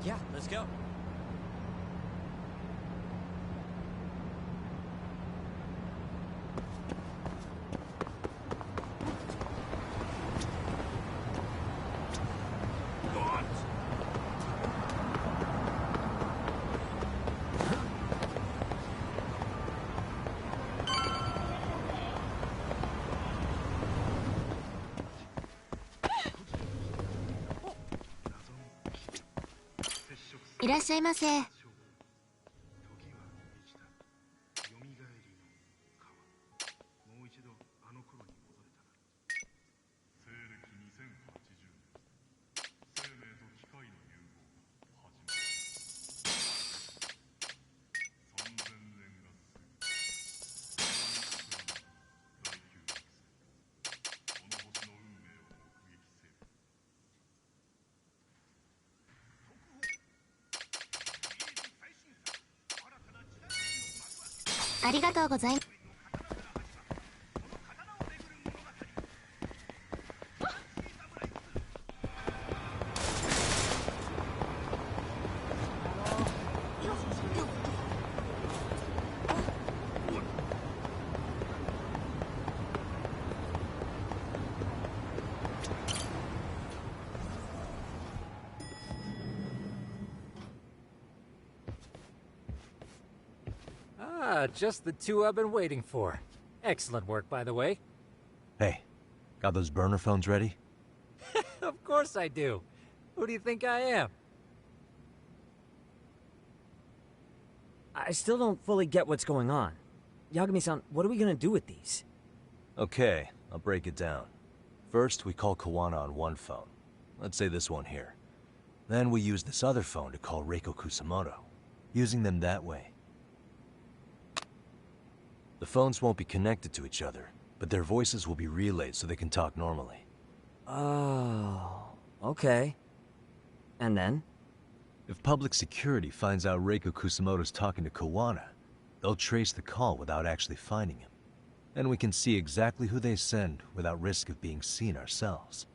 Yeah, let's go.いらっしゃいませ。ありがとうございます。Ah, just the two I've been waiting for. Excellent work, by the way. Hey, got those burner phones ready? Of course I do. Who do you think I am? I still don't fully get what's going on. Yagami-san, what are we gonna do with these? Okay, I'll break it down. First, we call Kawana on one phone. Let's say this one here. Then we use this other phone to call Reiko Kusamoto. Using them that way. The phones won't be connected to each other, but their voices will be relayed so they can talk normally. Oh, okay. And then? If public security finds out Reiko Kusamoto's talking to Kawana, they'll trace the call without actually finding him. And we can see exactly who they send without risk of being seen ourselves.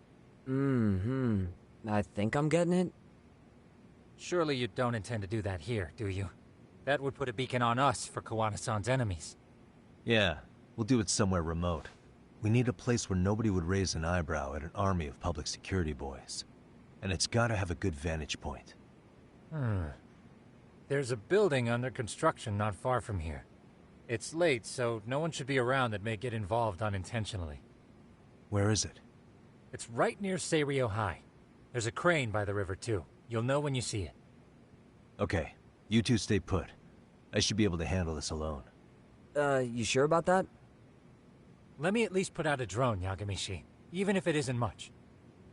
I think I'm getting it. Surely you don't intend to do that here, do you? That would put a beacon on us for Kawana-san's enemies. Yeah, we'll do it somewhere remote. We need a place where nobody would raise an eyebrow at an army of public security boys. And it's gotta have a good vantage point. There's a building under construction not far from here. It's late, so no one should be around that may get involved unintentionally. Where is it? It's right near Seirio High. There's a crane by the river, too. You'll know when you see it. Okay, you two stay put. I should be able to handle this alone. You sure about that? Let me at least put out a drone, Yagami-shi, even if it isn't much.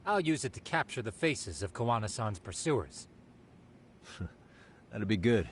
I'll use it to capture the faces of Kawana-san's pursuers. That'd be good.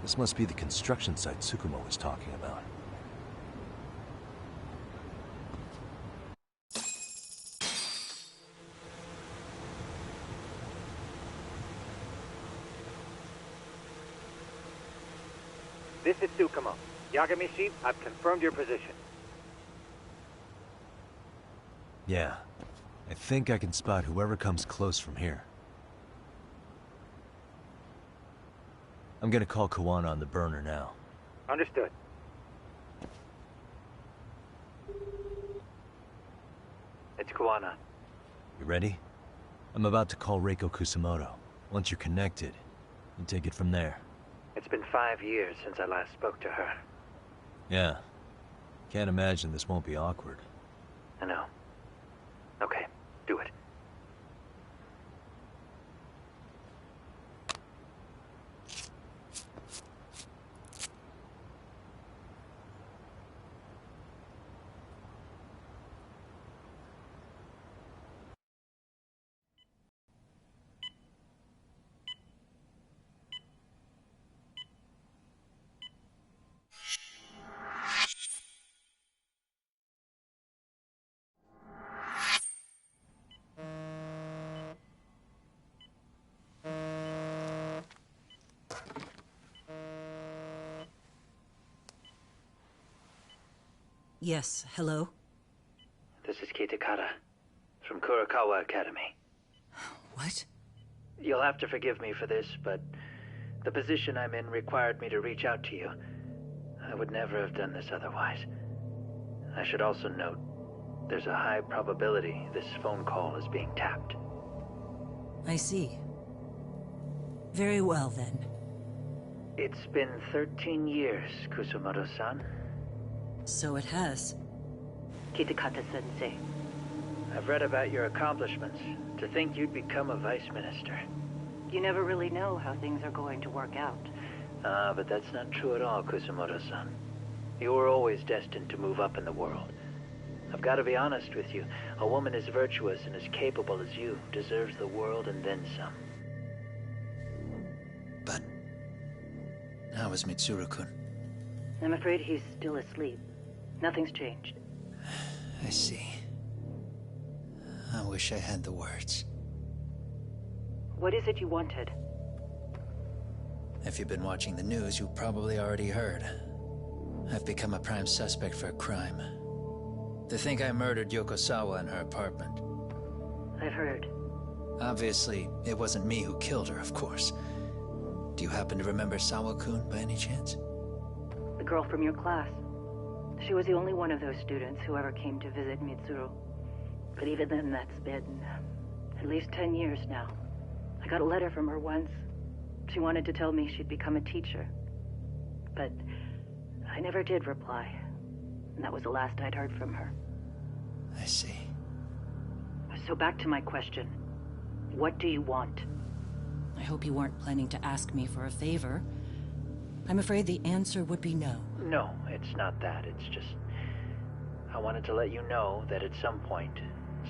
This must be the construction site Tsukumo was talking about. This is Tsukumo. Yagami-shi, I've confirmed your position. Yeah. I think I can spot whoever comes close from here. I'm gonna call Kawana on the burner now. Understood. It's Kawana. You ready? I'm about to call Reiko Kusumoto. Once you're connected, you take it from there. It's been 5 years since I last spoke to her. Yeah. Can't imagine this won't be awkward. I know. Okay, do it. Yes, hello? This is Kitakata, from Kurakawa Academy. What? You'll have to forgive me for this, but the position I'm in required me to reach out to you. I would never have done this otherwise. I should also note, there's a high probability this phone call is being tapped. I see. Very well, then. It's been 13 years, Kusumoto-san. So it has. Kitakata-sensei. I've read about your accomplishments. To think you'd become a vice minister. You never really know how things are going to work out. But that's not true at all, Kusumoto-san. You were always destined to move up in the world. I've got to be honest with you. A woman as virtuous and as capable as you deserves the world and then some. But how is Mitsuru-kun? I'm afraid he's still asleep. Nothing's changed. I see. I wish I had the words. What is it you wanted? If you've been watching the news, you probably already heard. I've become a prime suspect for a crime. They think I murdered Yokosawa in her apartment. I've heard. Obviously, it wasn't me who killed her, of course. Do you happen to remember Sawa-kun by any chance? The girl from your class. She was the only one of those students who ever came to visit Mitsuru. But even then, that's been at least 10 years now. I got a letter from her once. She wanted to tell me she'd become a teacher. But I never did reply. And that was the last I'd heard from her. I see. So back to my question. What do you want? I hope you weren't planning to ask me for a favor. I'm afraid the answer would be no. No, it's not that. It's just... I wanted to let you know that at some point,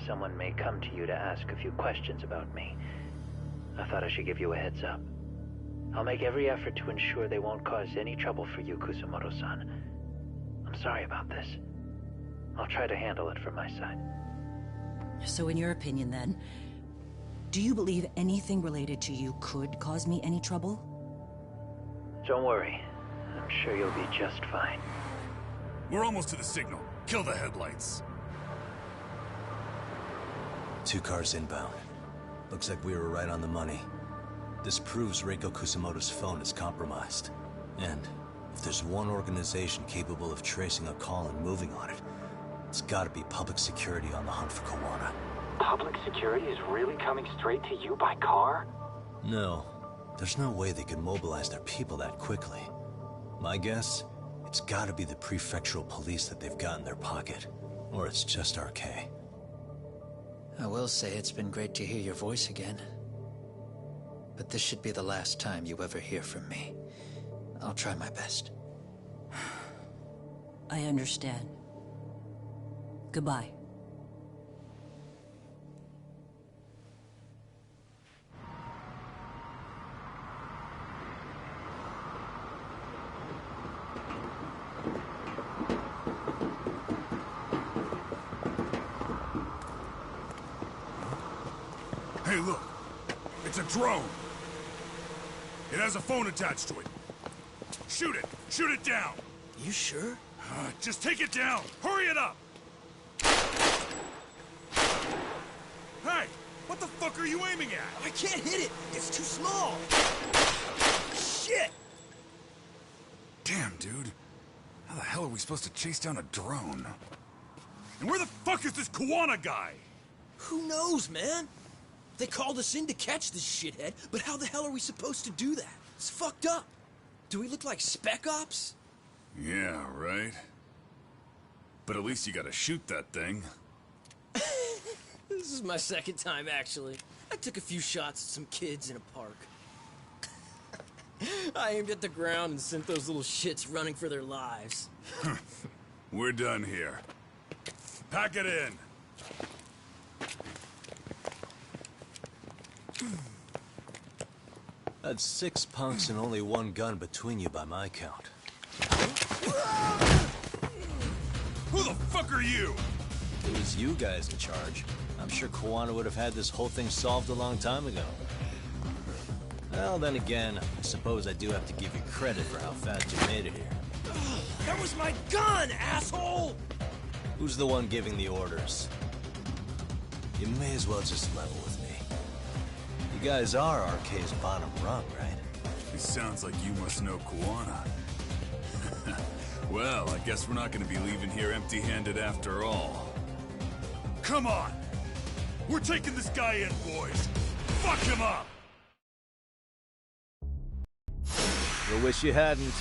someone may come to you to ask a few questions about me. I thought I should give you a heads up. I'll make every effort to ensure they won't cause any trouble for you, Kusumoto-san. I'm sorry about this. I'll try to handle it from my side. So in your opinion, then, do you believe anything related to you could cause me any trouble? Don't worry. I'm sure you'll be just fine. We're almost to the signal. Kill the headlights. 2 cars inbound. Looks like we were right on the money. This proves Reiko Kusumoto's phone is compromised. And if there's one organization capable of tracing a call and moving on it, it's gotta be public security on the hunt for Kawana. Public security is really coming straight to you by car? No. There's no way they could mobilize their people that quickly. My guess, it's gotta be the prefectural police that they've got in their pocket. Or it's just RK. I will say it's been great to hear your voice again. But this should be the last time you ever hear from me. I'll try my best. I understand. Goodbye. It's a drone. It has a phone attached to it. Shoot it! Shoot it down! You sure? Just take it down! Hurry it up! Hey! What the fuck are you aiming at? I can't hit it! It's too small! Shit! Damn, dude. How the hell are we supposed to chase down a drone? And where the fuck is this Kuwana guy? Who knows, man? They called us in to catch this shithead, but how the hell are we supposed to do that? It's fucked up. Do we look like spec ops? Yeah, right. But at least you gotta shoot that thing. This is my second time, actually. I took a few shots at some kids in a park. I aimed at the ground and sent those little shits running for their lives. We're done here. Pack it in. That's 6 punks and only 1 gun between you by my count. Who the fuck are you? It was you guys in charge. I'm sure Kuwana would have had this whole thing solved a long time ago. Well, then again, I suppose I do have to give you credit for how fast you made it here. That was my gun, asshole! Who's the one giving the orders? You may as well just level with me. You guys are RK's bottom rung, right? It sounds like you must know Kuwana. Well, I guess we're not gonna be leaving here empty-handed after all. Come on! We're taking this guy in, boys! Fuck him up! You'll wish you hadn't.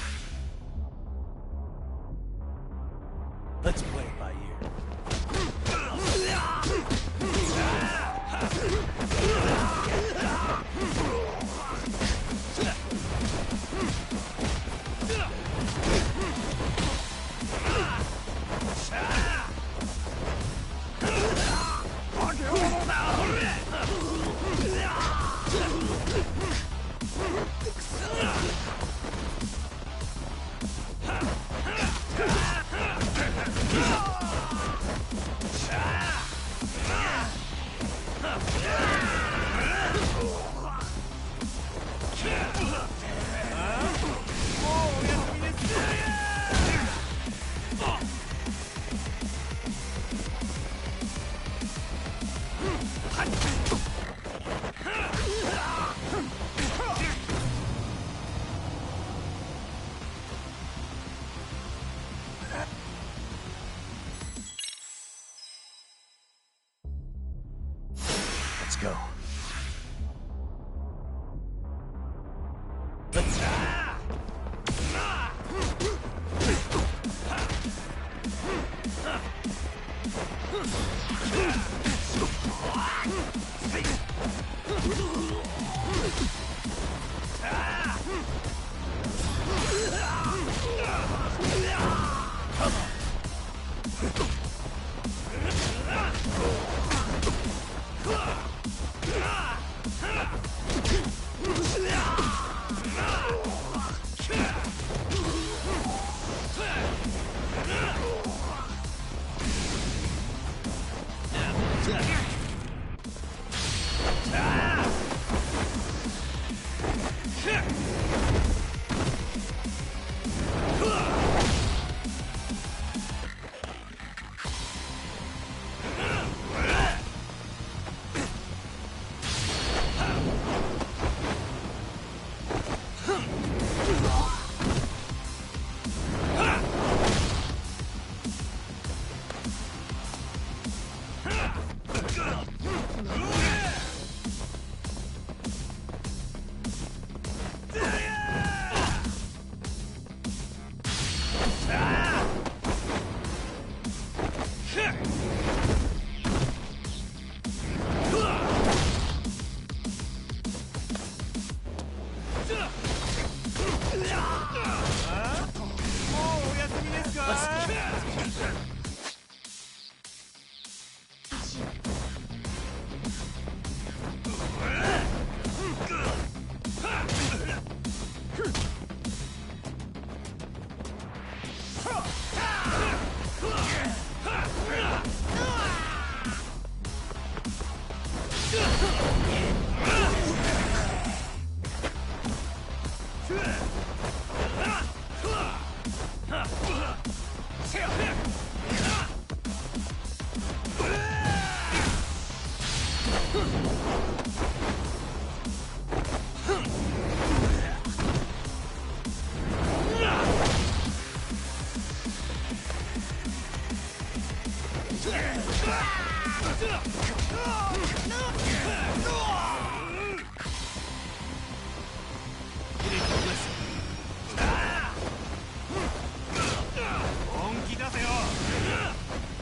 Let's play it by ear. Let's go.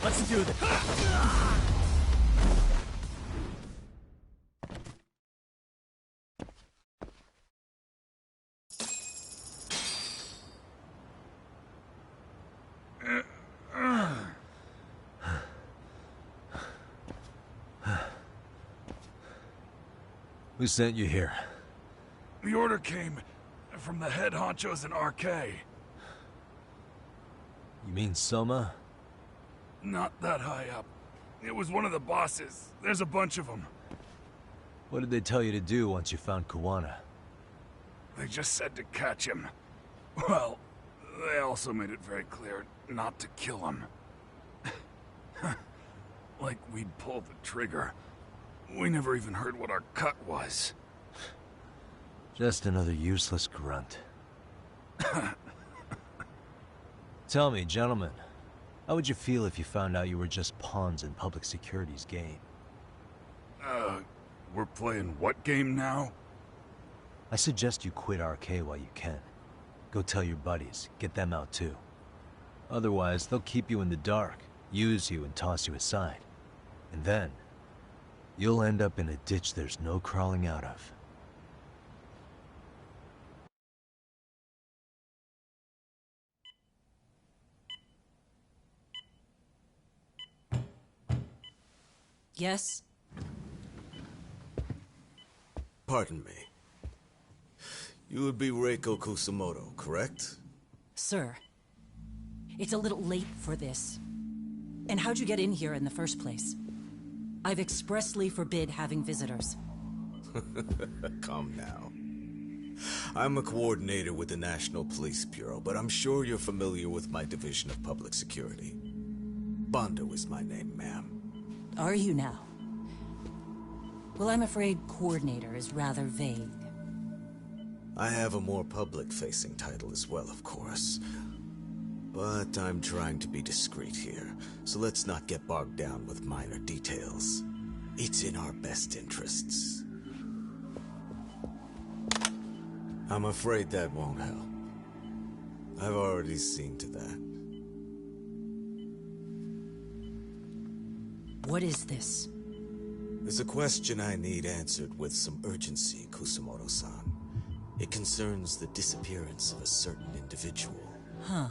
Let's do this. Who sent you here? The order came from the head honchos in RK. You mean Soma? Not that high up. It was one of the bosses. There's a bunch of them. What did they tell you to do once you found Kawana? They just said to catch him. Well, they also made it very clear not to kill him. Like we'd pull the trigger. We never even heard what our cut was. Just another useless grunt. Tell me, gentlemen, how would you feel if you found out you were just pawns in public security's game? We're playing what game now? I suggest you quit RK while you can. Go tell your buddies, get them out too. Otherwise, they'll keep you in the dark, use you and toss you aside. And then, you'll end up in a ditch there's no crawling out of. Yes? Pardon me. You would be Reiko Kusumoto, correct? Sir, it's a little late for this. And how'd you get in here in the first place? I've expressly forbid having visitors. Calm now. I'm a coordinator with the National Police Bureau, but I'm sure you're familiar with my Division of Public Security. Bondo is my name, ma'am. Are you now? Well, I'm afraid coordinator is rather vague. I have a more public-facing title as well, of course. But I'm trying to be discreet here, so let's not get bogged down with minor details. It's in our best interests. I'm afraid that won't help. I've already seen to that. What is this? There's a question I need answered with some urgency, Kusumoto-san. It concerns the disappearance of a certain individual. Huh.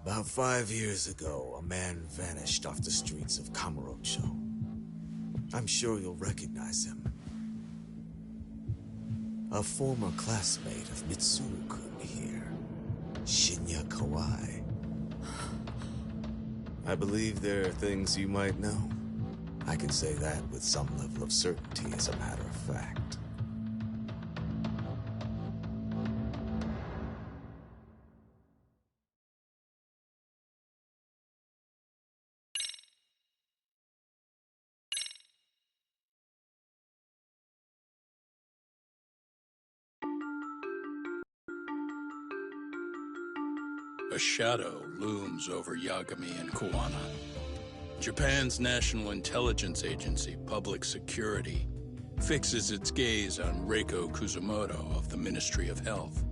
About 5 years ago, a man vanished off the streets of Kamurocho. I'm sure you'll recognize him. A former classmate of Mitsuru-kun here, Shinya Kawai. I believe there are things you might know. I can say that with some level of certainty, as a matter of fact. A shadow looms over Yagami and Kawana. Japan's National Intelligence Agency, Public Security, fixes its gaze on Reiko Kusumoto of the Ministry of Health.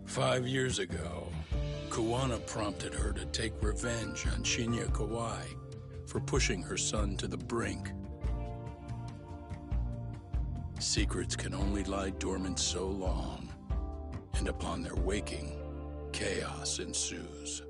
5 years ago, Kawana prompted her to take revenge on Shinya Kawai for pushing her son to the brink. Secrets can only lie dormant so long, and upon their waking, chaos ensues.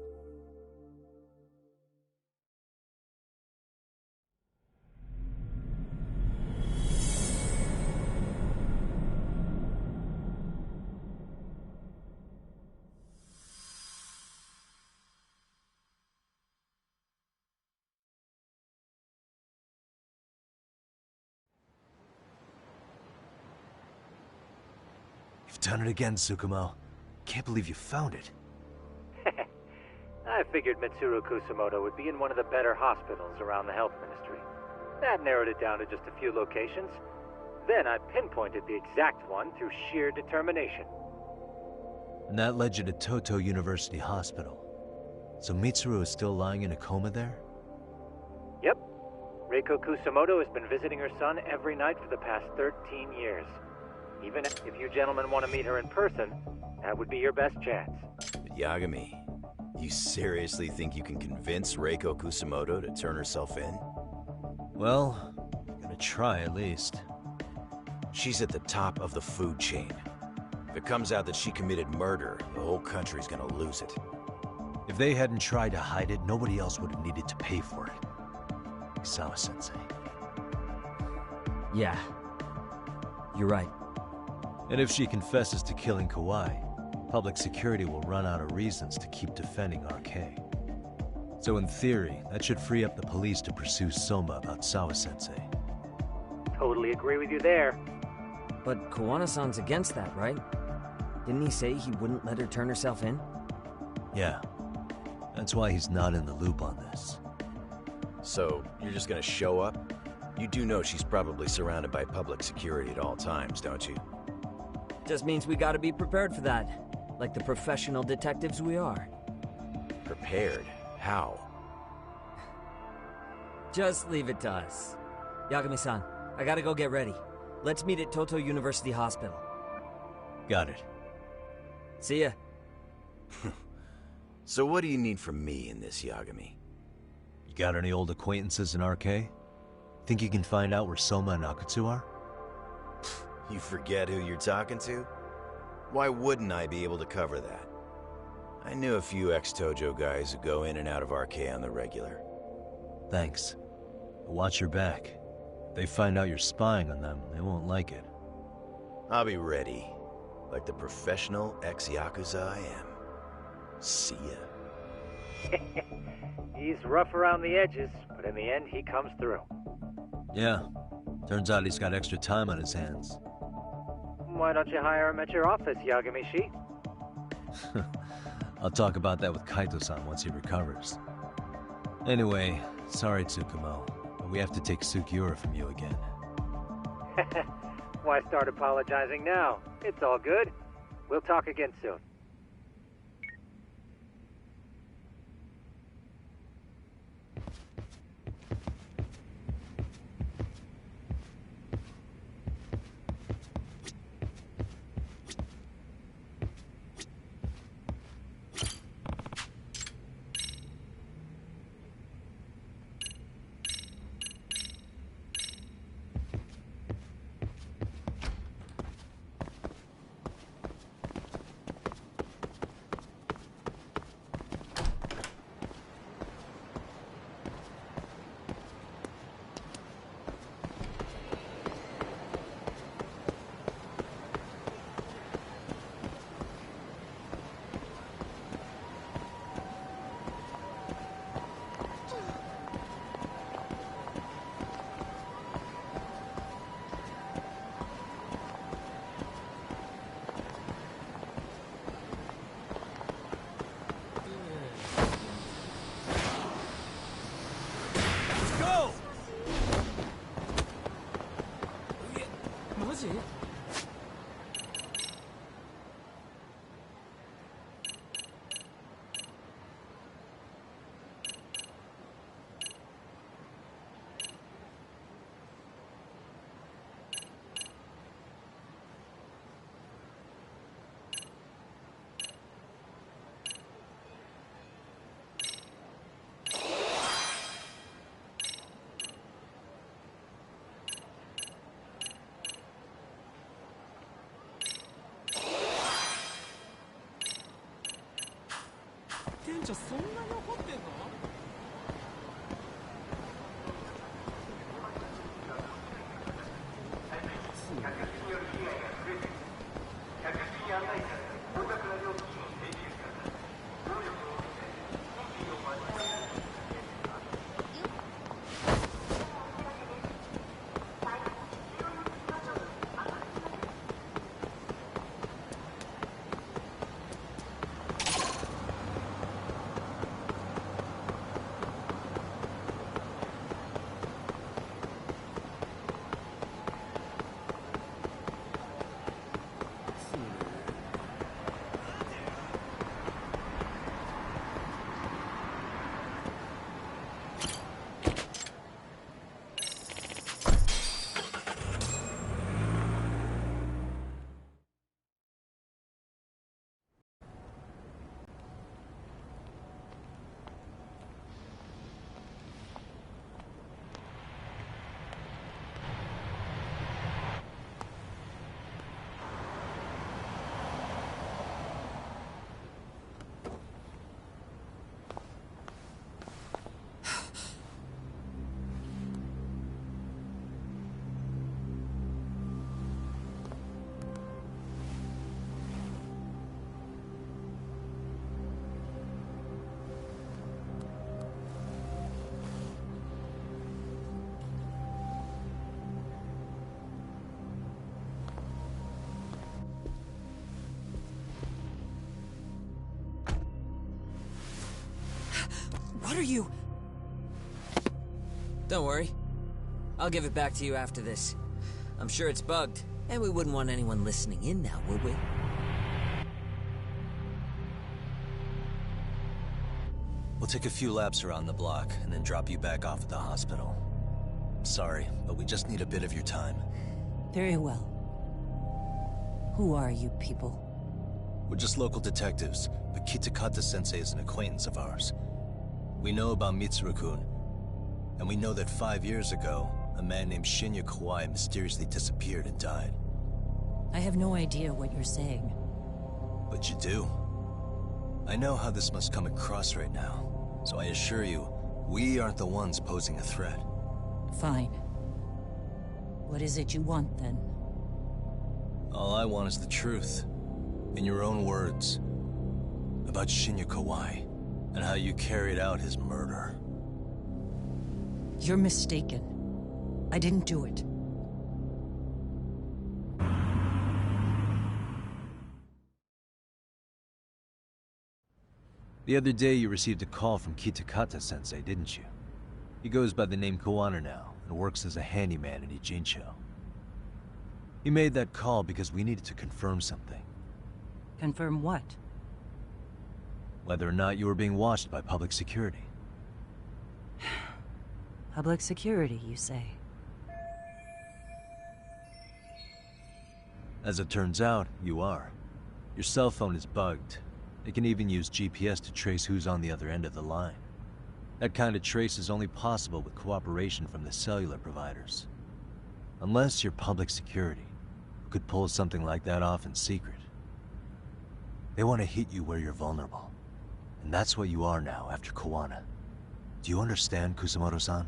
You've done it again, Tsukumo. Can't believe you found it. I figured Mitsuru Kusamoto would be in one of the better hospitals around the health ministry. That narrowed it down to just a few locations. Then I pinpointed the exact one through sheer determination. And that led you to Toto University Hospital. So Mitsuru is still lying in a coma there? Yep. Reiko Kusamoto has been visiting her son every night for the past 13 years. Even if you gentlemen want to meet her in person, that would be your best chance. But Yagami, you seriously think you can convince Reiko Kusamoto to turn herself in? Well, I'm gonna try at least. She's at the top of the food chain. If it comes out that she committed murder, the whole country's gonna lose it. If they hadn't tried to hide it, nobody else would have needed to pay for it. Like Sawa-sensei. Yeah. You're right. And if she confesses to killing Kawai, public security will run out of reasons to keep defending RK. So in theory, that should free up the police to pursue Soma about Sawa-sensei. Totally agree with you there. But Kawana-san's against that, right? Didn't he say he wouldn't let her turn herself in? Yeah. That's why he's not in the loop on this. So, you're just gonna show up? You do know she's probably surrounded by public security at all times, don't you? Just means we gotta be prepared for that. Like the professional detectives we are. Prepared? How? Just leave it to us. Yagami-san, I gotta go get ready. Let's meet at Toto University Hospital. Got it. See ya. So what do you need from me in this, Yagami? You got any old acquaintances in RK? Think you can find out where Soma and Akutsu are? You forget who you're talking to? Why wouldn't I be able to cover that? I knew a few ex-Tojo guys who go in and out of RK on the regular. Thanks. But watch your back. If they find out you're spying on them, they won't like it. I'll be ready. Like the professional ex-Yakuza I am. See ya. He's rough around the edges, but in the end, he comes through. Yeah. Turns out he's got extra time on his hands. Why don't you hire him at your office, Yagami-shi? I'll talk about that with Kaito-san once he recovers. Anyway, sorry Tsukumo, but we have to take Sukiura from you again. Why start apologizing now? It's all good. We'll talk again soon. What are you... Don't worry. I'll give it back to you after this. I'm sure it's bugged, and we wouldn't want anyone listening in now, would we? We'll take a few laps around the block, and then drop you back off at the hospital. Sorry, but we just need a bit of your time. Very well. Who are you people? We're just local detectives, but Kitakata-sensei is an acquaintance of ours. We know about Mitsuru-kun, and we know that 5 years ago, a man named Shinya Kawai mysteriously disappeared and died. I have no idea what you're saying. But you do. I know how this must come across right now, so I assure you, we aren't the ones posing a threat. Fine. What is it you want, then? All I want is the truth. In your own words. About Shinya Kawai, and how you carried out his murder. You're mistaken. I didn't do it. The other day you received a call from Kitakata-sensei, didn't you? He goes by the name Kawana now, and works as a handyman in Ijincho. He made that call because we needed to confirm something. Confirm what? Whether or not you were being watched by public security. Public security, you say? As it turns out, you are. Your cell phone is bugged. It can even use GPS to trace who's on the other end of the line. That kind of trace is only possible with cooperation from the cellular providers. Unless you're public security, who could pull something like that off in secret. They want to hit you where you're vulnerable. And that's what you are now after Kawana. Do you understand, Kusamoto-san?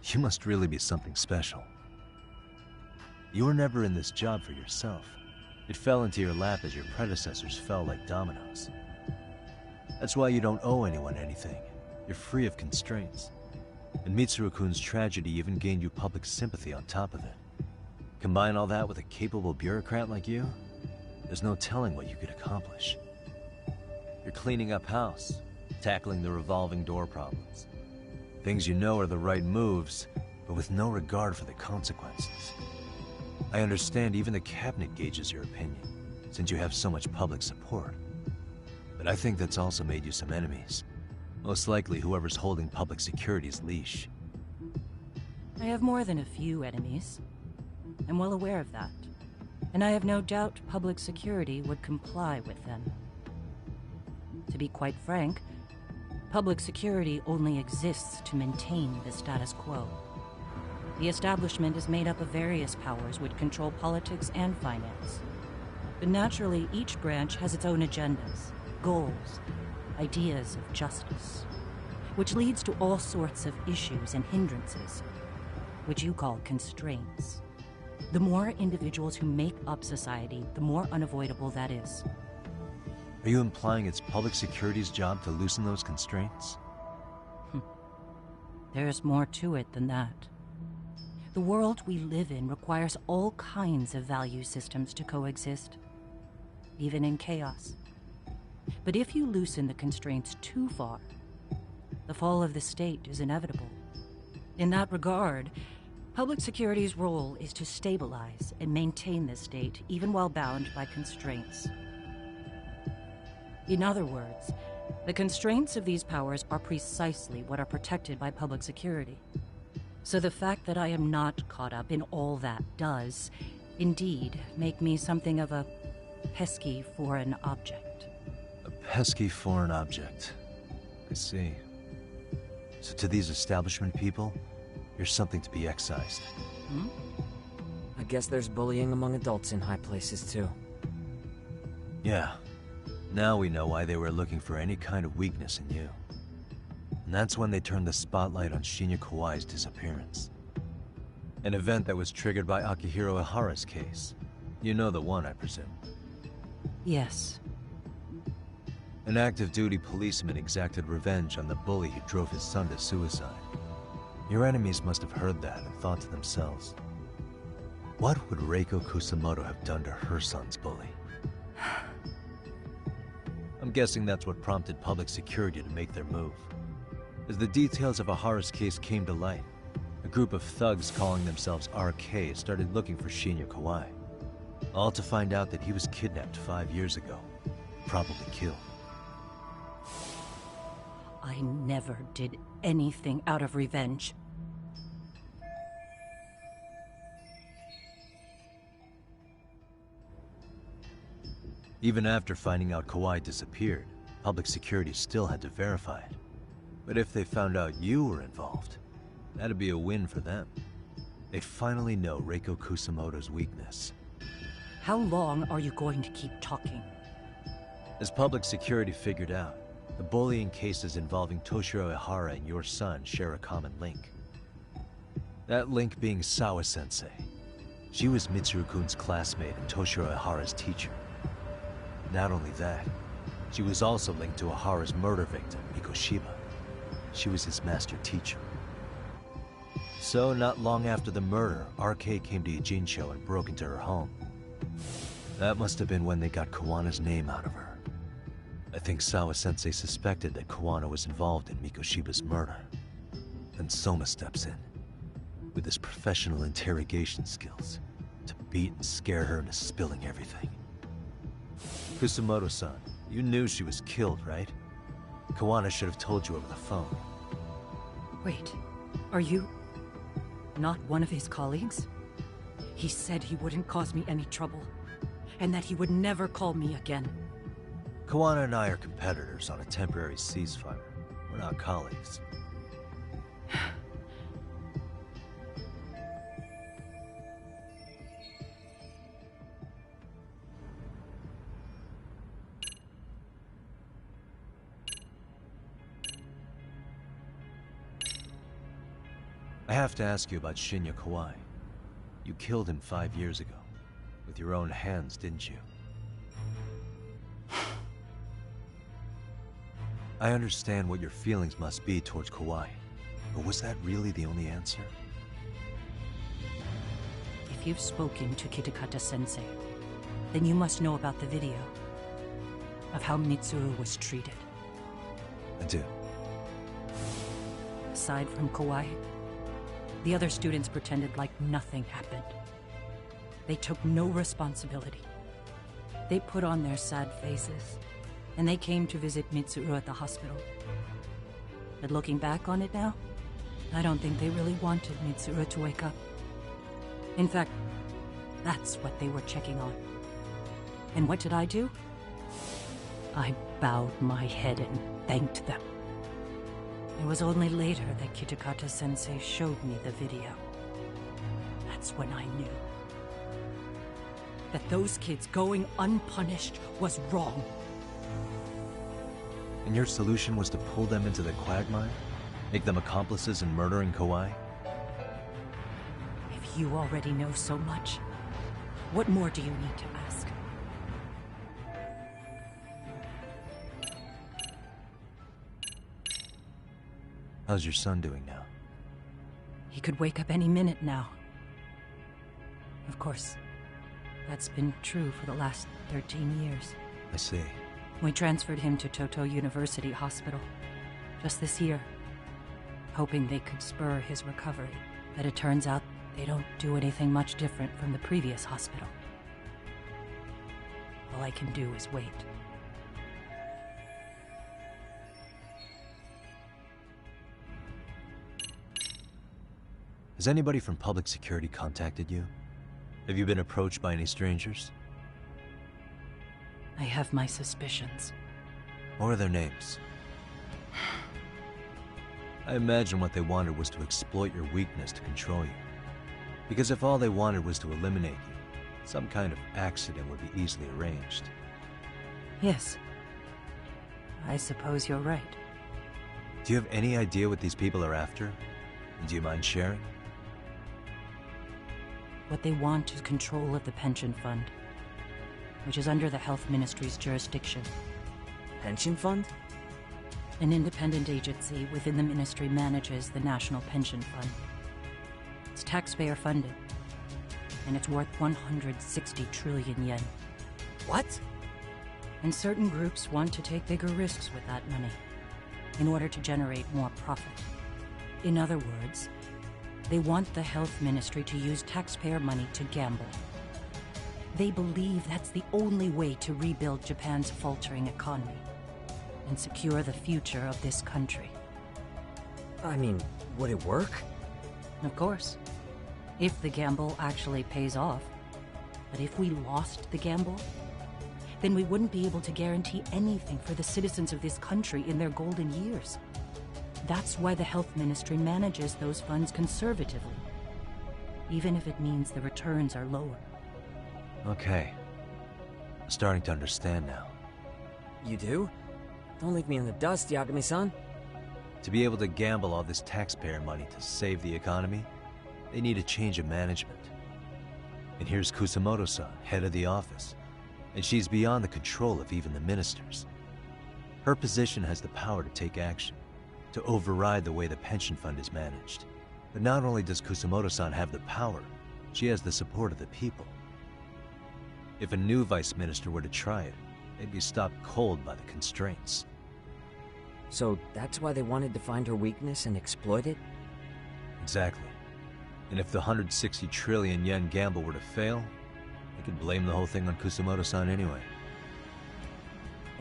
You must really be something special. You were never in this job for yourself. It fell into your lap as your predecessors fell like dominoes. That's why you don't owe anyone anything. You're free of constraints. And Mitsuru-kun's tragedy even gained you public sympathy on top of it. Combine all that with a capable bureaucrat like you, there's no telling what you could accomplish. You're cleaning up house, tackling the revolving door problems. Things you know are the right moves, but with no regard for the consequences. I understand even the cabinet gauges your opinion, since you have so much public support. But I think that's also made you some enemies. Most likely whoever's holding public security's leash. I have more than a few enemies. I'm well aware of that. And I have no doubt public security would comply with them. To be quite frank, public security only exists to maintain the status quo. The establishment is made up of various powers which control politics and finance. But naturally, each branch has its own agendas, goals, ideas of justice, which leads to all sorts of issues and hindrances, which you call constraints. The more individuals who make up society, the more unavoidable that is. Are you implying it's public security's job to loosen those constraints? There's more to it than that. The world we live in requires all kinds of value systems to coexist, even in chaos. But if you loosen the constraints too far, the fall of the state is inevitable. In that regard, public security's role is to stabilize and maintain the state, even while bound by constraints. In other words, the constraints of these powers are precisely what are protected by public security. So the fact that I am not caught up in all that does, indeed, make me something of a pesky foreign object. A pesky foreign object. I see. So to these establishment people, you're something to be excised. I guess there's bullying among adults in high places, too. Yeah. Now we know why they were looking for any kind of weakness in you. And that's when they turned the spotlight on Shinya Kawai's disappearance. An event that was triggered by Akihiro Ihara's case. You know the one, I presume. Yes. An active-duty policeman exacted revenge on the bully who drove his son to suicide. Your enemies must have heard that and thought to themselves, what would Reiko Kusamoto have done to her son's bully? I'm guessing that's what prompted public security to make their move. As the details of Ahara's case came to light, a group of thugs calling themselves RK started looking for Shinya Kawai. All to find out that he was kidnapped 5 years ago, probably killed. I never did anything out of revenge. Even after finding out Kawai disappeared, public security still had to verify it. But if they found out you were involved, that'd be a win for them. They'd finally know Reiko Kusamoto's weakness. How long are you going to keep talking? As public security figured out, the bullying cases involving Toshiro Ihara and your son share a common link. That link being Sawa-sensei. She was Mitsuru-kun's classmate and Toshiro Ihara's teacher. Not only that, she was also linked to Ihara's murder victim, Mikoshiba. She was his master teacher. So, not long after the murder, RK came to Ijincho and broke into her home. That must have been when they got Kawana's name out of her. I think Sawa-sensei suspected that Kawana was involved in Mikoshiba's murder. Then Soma steps in, with his professional interrogation skills, to beat and scare her into spilling everything. Kusamoto-san, you knew she was killed, right? Kawana should have told you over the phone. Wait, are you not one of his colleagues? He said he wouldn't cause me any trouble, and that he would never call me again. Kawana and I are competitors on a temporary ceasefire. We're not colleagues. I have to ask you about Shinya Kawai. You killed him 5 years ago. With your own hands, didn't you? I understand what your feelings must be towards Kawai, but was that really the only answer? If you've spoken to Kitakata-sensei, then you must know about the video of how Mitsuru was treated. I do. Aside from Kawai, the other students pretended like nothing happened. They took no responsibility. They put on their sad faces, and they came to visit Mitsuru at the hospital. But looking back on it now, I don't think they really wanted Mitsuru to wake up. In fact, that's what they were checking on. And what did I do? I bowed my head and thanked them. It was only later that Kitakata-sensei showed me the video. That's when I knew that those kids going unpunished was wrong. And your solution was to pull them into the quagmire? Make them accomplices in murdering Kawai? If you already know so much, what more do you need to ask? How's your son doing now? He could wake up any minute now. Of course, that's been true for the last 13 years. I see. We transferred him to Toto University Hospital just this year, hoping they could spur his recovery. But it turns out they don't do anything much different from the previous hospital. All I can do is wait. Has anybody from public security contacted you? Have you been approached by any strangers? I have my suspicions. What are their names? I imagine what they wanted was to exploit your weakness to control you. Because if all they wanted was to eliminate you, some kind of accident would be easily arranged. Yes. I suppose you're right. Do you have any idea what these people are after? And do you mind sharing? What they want is control of the pension fund, which is under the Health Ministry's jurisdiction. Pension fund? An independent agency within the ministry manages the National Pension Fund. It's taxpayer funded, and it's worth 160 trillion yen. What? And certain groups want to take bigger risks with that money in order to generate more profit. In other words, they want the health ministry to use taxpayer money to gamble. They believe that's the only way to rebuild Japan's faltering economy and secure the future of this country. I mean, would it work? Of course. If the gamble actually pays off. But if we lost the gamble, then we wouldn't be able to guarantee anything for the citizens of this country in their golden years. That's why the health ministry manages those funds conservatively, even if it means the returns are lower. Okay. I'm starting to understand now. You do? Don't leave me in the dust, Yagami-san. To be able to gamble all this taxpayer money to save the economy, they need a change of management. And here's Kusamoto-san, head of the office, and she's beyond the control of even the ministers. Her position has the power to take action, to override the way the pension fund is managed. But not only does Kusamoto-san have the power, she has the support of the people. If a new vice minister were to try it, they'd be stopped cold by the constraints. So that's why they wanted to find her weakness and exploit it? Exactly. And if the 160 trillion yen gamble were to fail, they could blame the whole thing on Kusamoto-san anyway.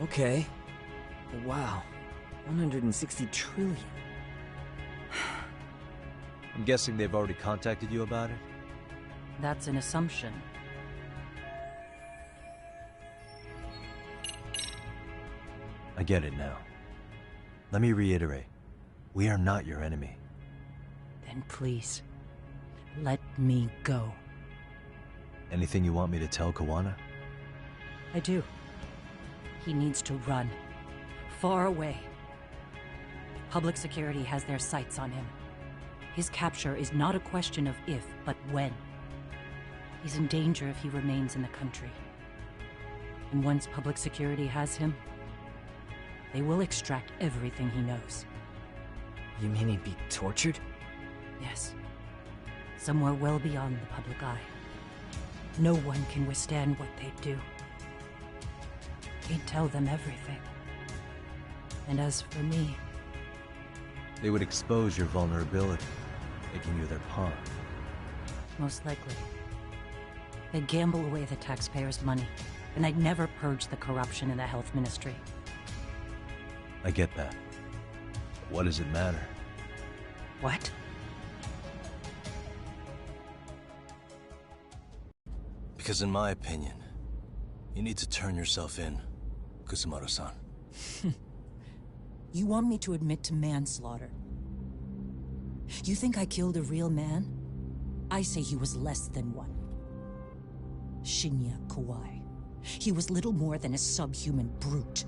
Okay. Wow. 160 trillion. I'm guessing they've already contacted you about it? That's an assumption. I get it now. Let me reiterate. We are not your enemy. Then please, let me go. Anything you want me to tell Kawana? I do. He needs to run. Far away. Public security has their sights on him. His capture is not a question of if, but when. He's in danger if he remains in the country. And once public security has him, they will extract everything he knows. You mean he'd be tortured? Yes. Somewhere well beyond the public eye. No one can withstand what they do. He'd tell them everything. And as for me... They would expose your vulnerability, making you their pawn. Most likely. They'd gamble away the taxpayers' money, and I'd never purge the corruption in the health ministry. I get that. What does it matter? What? Because in my opinion, you need to turn yourself in, Kusamoto-san. You want me to admit to manslaughter? You think I killed a real man? I say he was less than one. Shinya Kawai. He was little more than a subhuman brute.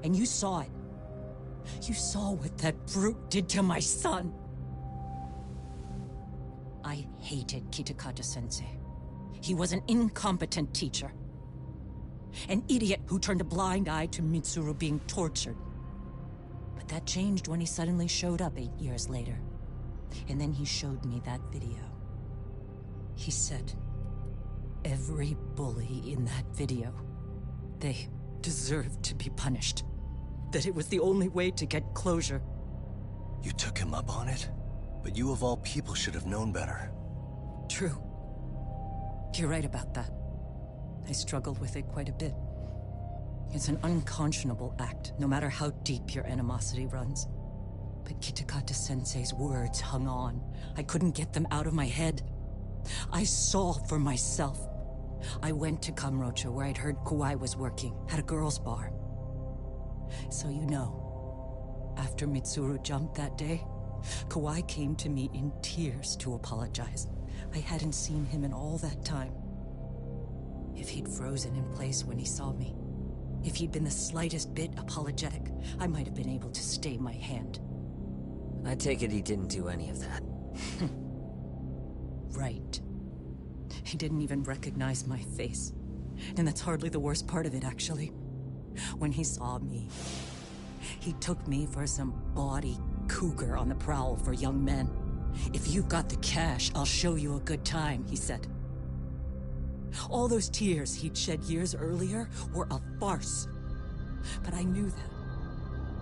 And you saw it. You saw what that brute did to my son. I hated Kitakata-sensei. He was an incompetent teacher. An idiot who turned a blind eye to Mitsuru being tortured. But that changed when he suddenly showed up 8 years later. And then he showed me that video. He said, every bully in that video, they deserved to be punished. That it was the only way to get closure. You took him up on it? But you of all people should have known better. True. You're right about that. I struggled with it quite a bit. It's an unconscionable act, no matter how deep your animosity runs. But Kitakata-sensei's words hung on. I couldn't get them out of my head. I saw for myself. I went to Kamurocho, where I'd heard Kawai was working, at a girls' bar. So you know, after Mitsuru jumped that day, Kawai came to me in tears to apologize. I hadn't seen him in all that time. If he'd frozen in place when he saw me, if he'd been the slightest bit apologetic, I might have been able to stay my hand. I take it he didn't do any of that. Right. He didn't even recognize my face. And that's hardly the worst part of it, actually. When he saw me, he took me for some bawdy cougar on the prowl for young men. If you've got the cash, I'll show you a good time, he said. All those tears he'd shed years earlier were a farce. But I knew that.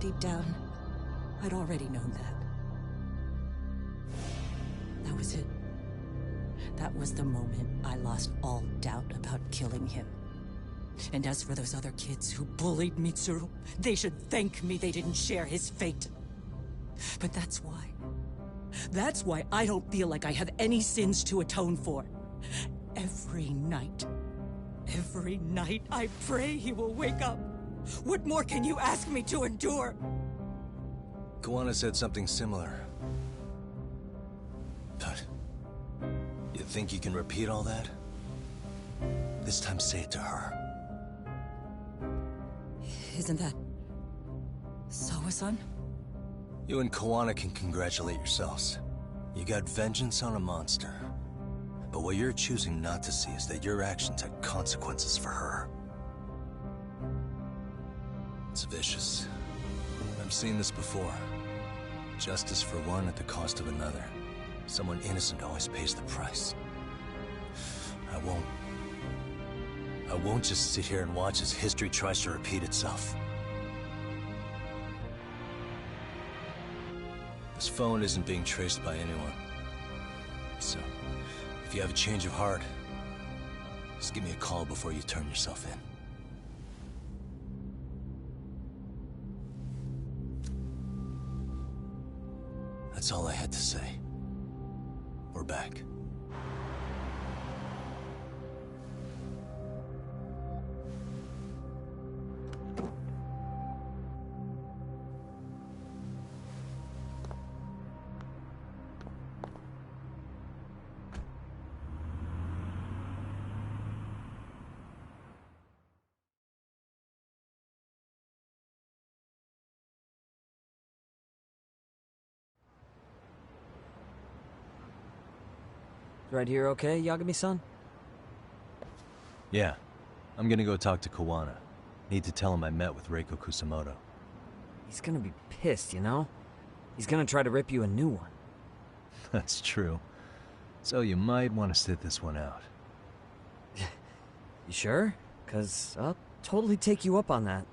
Deep down, I'd already known that. That was it. That was the moment I lost all doubt about killing him. And as for those other kids who bullied Mitsuru, they should thank me they didn't share his fate. But that's why. That's why I don't feel like I have any sins to atone for. Every night I pray he will wake up. What more can you ask me to endure? Kawana said something similar. But you think you can repeat all that? This time say it to her. Isn't that Sawa-san? You and Kawana can congratulate yourselves. You got vengeance on a monster. But what you're choosing not to see is that your actions had consequences for her. It's vicious. I've seen this before. Justice for one at the cost of another. Someone innocent always pays the price. I won't just sit here and watch as history tries to repeat itself. This phone isn't being traced by anyone. So, if you have a change of heart, just give me a call before you turn yourself in. That's all I had to say. We're back. Right here okay, Yagami-san? Yeah. I'm gonna go talk to Kawana. Need to tell him I met with Reiko Kusamoto. He's gonna be pissed, you know? He's gonna try to rip you a new one. That's true. So you might want to sit this one out. You sure? 'Cause I'll totally take you up on that.